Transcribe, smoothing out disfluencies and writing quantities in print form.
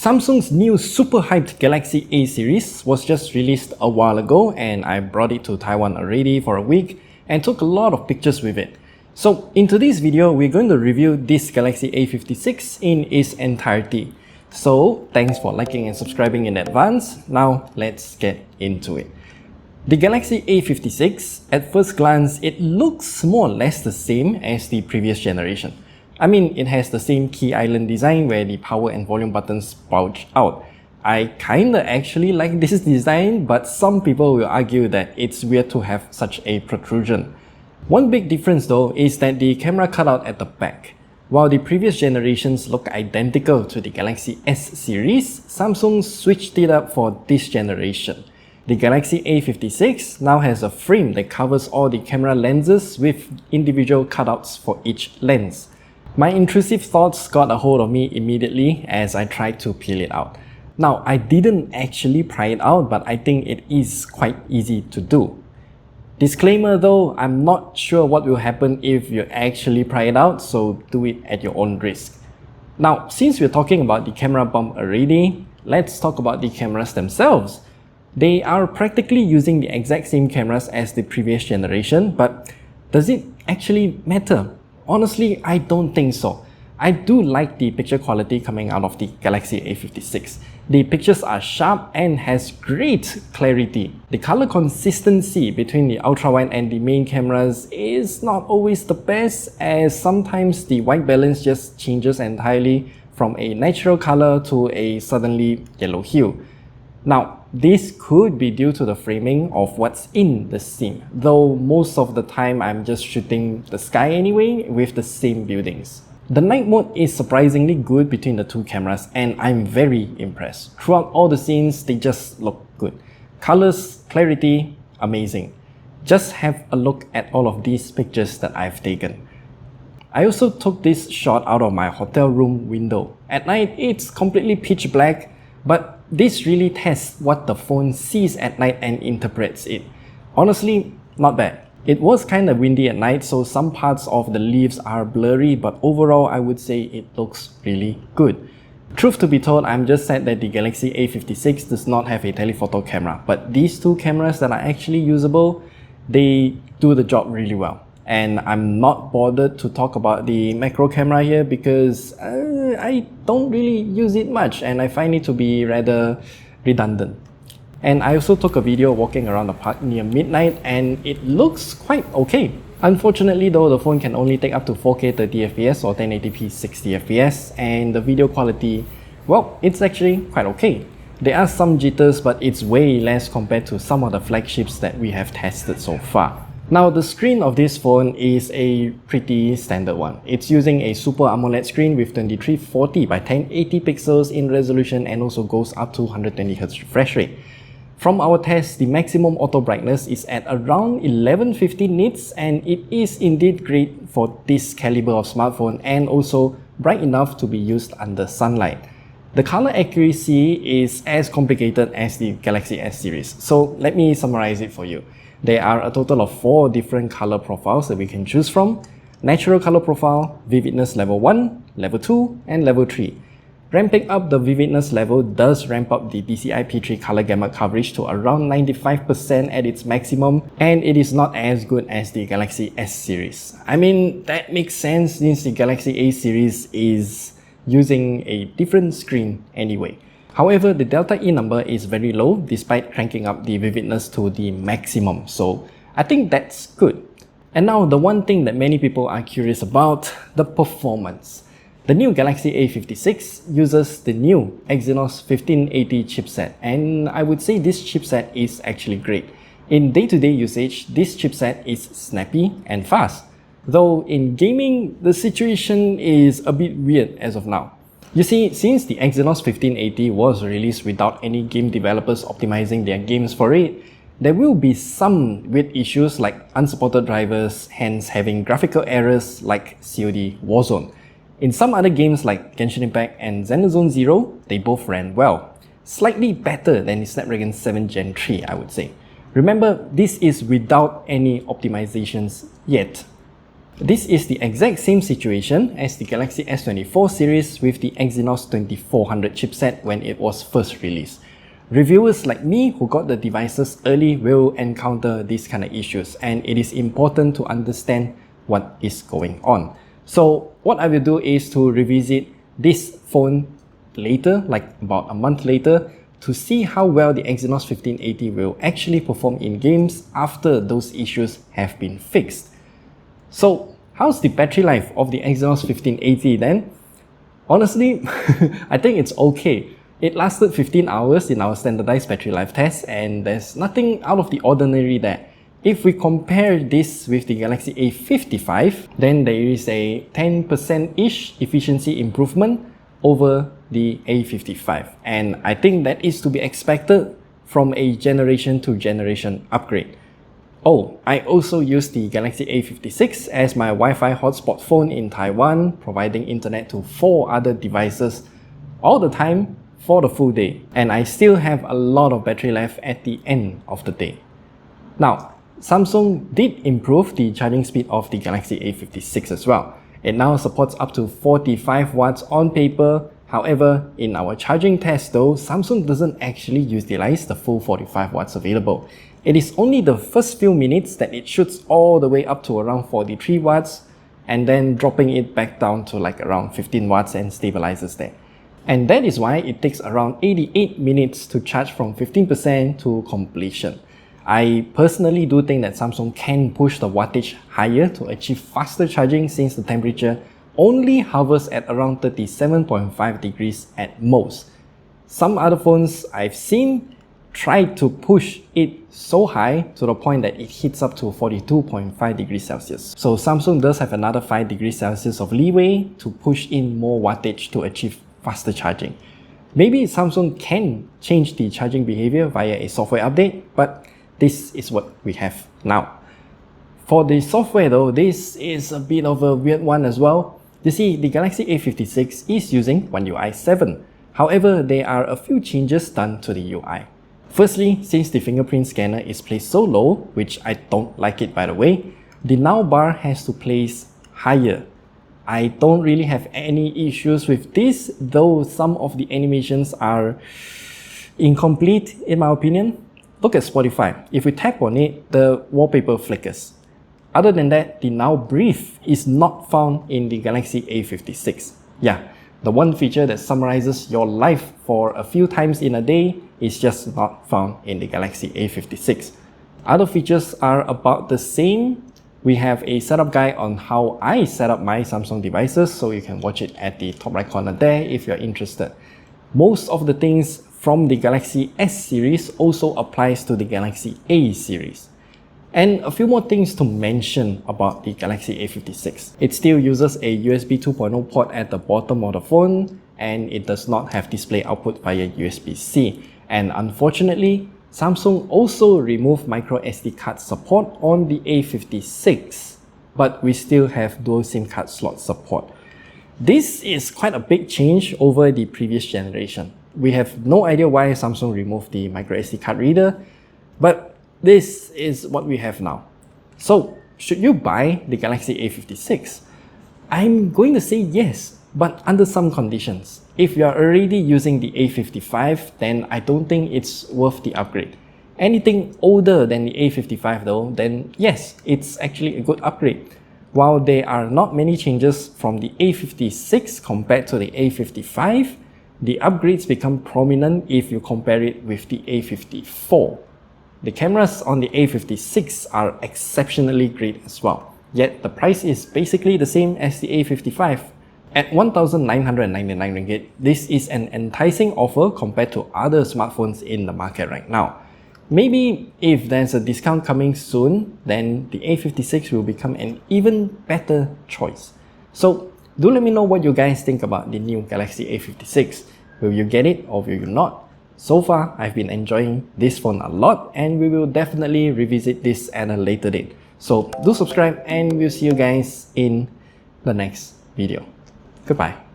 Samsung's new super hyped Galaxy A series was just released a while ago and I brought it to Taiwan already for a week and took a lot of pictures with it. So in today's video, we're going to review this Galaxy A56 in its entirety. So thanks for liking and subscribing in advance. Now let's get into it. The Galaxy A56, at first glance, it looks more or less the same as the previous generation. I mean, it has the same key island design where the power and volume buttons bulge out. I kinda actually like this design, but some people will argue that it's weird to have such a protrusion. One big difference though is that the camera cutout at the back. While the previous generations look identical to the Galaxy S series, Samsung switched it up for this generation. The Galaxy A56 now has a frame that covers all the camera lenses with individual cutouts for each lens. My intrusive thoughts got a hold of me immediately as I tried to peel it out. Now, I didn't actually pry it out, but I think it is quite easy to do. Disclaimer though, I'm not sure what will happen if you actually pry it out, so do it at your own risk. Now, since we're talking about the camera bump already, let's talk about the cameras themselves. They are practically using the exact same cameras as the previous generation, but does it actually matter? Honestly, I don't think so. I do like the picture quality coming out of the Galaxy A56. The pictures are sharp and has great clarity. The color consistency between the ultra-wide and the main cameras is not always the best, as sometimes the white balance just changes entirely from a natural color to a suddenly yellow hue. Now, this could be due to the framing of what's in the scene, though most of the time I'm just shooting the sky anyway with the same buildings. The night mode is surprisingly good between the two cameras and I'm very impressed. Throughout all the scenes, they just look good. Colors, clarity, amazing. Just have a look at all of these pictures that I've taken. I also took this shot out of my hotel room window. At night, it's completely pitch black, but this really tests what the phone sees at night and interprets it. Honestly, not bad. It was kinda windy at night, so some parts of the leaves are blurry, but overall I would say it looks really good. Truth to be told, I'm just sad that the Galaxy A56 does not have a telephoto camera, but these two cameras that are actually usable, they do the job really well. And I'm not bothered to talk about the macro camera here because I don't really use it much and I find it to be rather redundant. And I also took a video walking around the park near midnight and it looks quite okay. Unfortunately though, the phone can only take up to 4K 30fps or 1080p 60fps, and the video quality, well, it's actually quite okay. There are some jitters, but it's way less compared to some of the flagships that we have tested so far. Now, the screen of this phone is a pretty standard one. It's using a Super AMOLED screen with 2340 by 1080 pixels in resolution and also goes up to 120Hz refresh rate. From our test, the maximum auto brightness is at around 1150 nits and it is indeed great for this caliber of smartphone and also bright enough to be used under sunlight. The color accuracy is as complicated as the Galaxy S series, so let me summarize it for you. There are a total of 4 different color profiles that we can choose from: natural color profile, vividness level 1, level 2, and level 3. Ramping up the vividness level does ramp up the DCI-P3 color gamut coverage to around 95% at its maximum, and it is not as good as the Galaxy S series. I mean, that makes sense since the Galaxy A series is using a different screen anyway. However, the delta E number is very low despite cranking up the vividness to the maximum, so I think that's good. And now the one thing that many people are curious about, the performance. The new Galaxy A56 uses the new Exynos 1580 chipset, and I would say this chipset is actually great. In day-to-day usage, this chipset is snappy and fast, though in gaming, the situation is a bit weird as of now. You see, since the Exynos 1580 was released without any game developers optimizing their games for it, there will be some weird issues like unsupported drivers, hence having graphical errors like COD Warzone. In some other games like Genshin Impact and Zenless 0, they both ran well. Slightly better than the Snapdragon 7 Gen 3, I would say. Remember, this is without any optimizations yet. This is the exact same situation as the Galaxy S24 series with the Exynos 2400 chipset when it was first released. Reviewers like me who got the devices early will encounter these kind of issues, and it is important to understand what is going on. So what I will do is to revisit this phone later, like about a month later, to see how well the Exynos 1580 will actually perform in games after those issues have been fixed. So how's the battery life of the Exynos 1580 then? Honestly, I think it's okay. It lasted 15 hours in our standardized battery life test, and there's nothing out of the ordinary there. If we compare this with the Galaxy A55, then there is a 10%-ish efficiency improvement over the A55. And I think that is to be expected from a generation to generation upgrade. Oh, I also use the Galaxy A56 as my Wi-Fi hotspot phone in Taiwan, providing internet to 4 other devices all the time for the full day. And I still have a lot of battery life at the end of the day. Now, Samsung did improve the charging speed of the Galaxy A56 as well. It now supports up to 45 watts on paper. However, in our charging test though, Samsung doesn't actually utilize the full 45 watts available. It is only the first few minutes that it shoots all the way up to around 43 watts and then dropping it back down to like around 15 watts and stabilizes there. And that is why it takes around 88 minutes to charge from 15% to completion. I personally do think that Samsung can push the wattage higher to achieve faster charging, since the temperature only hovers at around 37.5 degrees at most. Some other phones I've seen try to push it so high to the point that it hits up to 42.5 degrees Celsius. So Samsung does have another 5 degrees Celsius of leeway to push in more wattage to achieve faster charging. Maybe Samsung can change the charging behavior via a software update, but this is what we have now. For the software though, this is a bit of a weird one as well. You see, the Galaxy A56 is using One UI 7. However, there are a few changes done to the UI. Firstly, since the fingerprint scanner is placed so low, which I don't like it by the way, the now bar has to place higher. I don't really have any issues with this, though some of the animations are incomplete in my opinion. Look at Spotify. If we tap on it, the wallpaper flickers. Other than that, the Now Breathe is not found in the Galaxy A56. Yeah, the one feature that summarizes your life for a few times in a day is just not found in the Galaxy A56. Other features are about the same. We have a setup guide on how I set up my Samsung devices, so you can watch it at the top right corner there if you're interested. Most of the things from the Galaxy S series also applies to the Galaxy A series. And a few more things to mention about the Galaxy A56. It still uses a USB 2.0 port at the bottom of the phone, and it does not have display output via USB-C. And unfortunately, Samsung also removed micro SD card support on the A56, but we still have dual SIM card slot support. This is quite a big change over the previous generation. We have no idea why Samsung removed the micro SD card reader, but this is what we have now. So, should you buy the Galaxy A56? I'm going to say yes, but under some conditions. If you are already using the A55, then I don't think it's worth the upgrade. Anything older than the A55 though, then yes, it's actually a good upgrade. While there are not many changes from the A56 compared to the A55, the upgrades become prominent if you compare it with the A54. The cameras on the A56 are exceptionally great as well, yet the price is basically the same as the A55. At 1,999 ringgit, this is an enticing offer compared to other smartphones in the market right now. Maybe if there's a discount coming soon, then the A56 will become an even better choice. So do let me know what you guys think about the new Galaxy A56. Will you get it or will you not? So far, I've been enjoying this phone a lot, and we will definitely revisit this at a later date. So do subscribe, and we'll see you guys in the next video. Goodbye.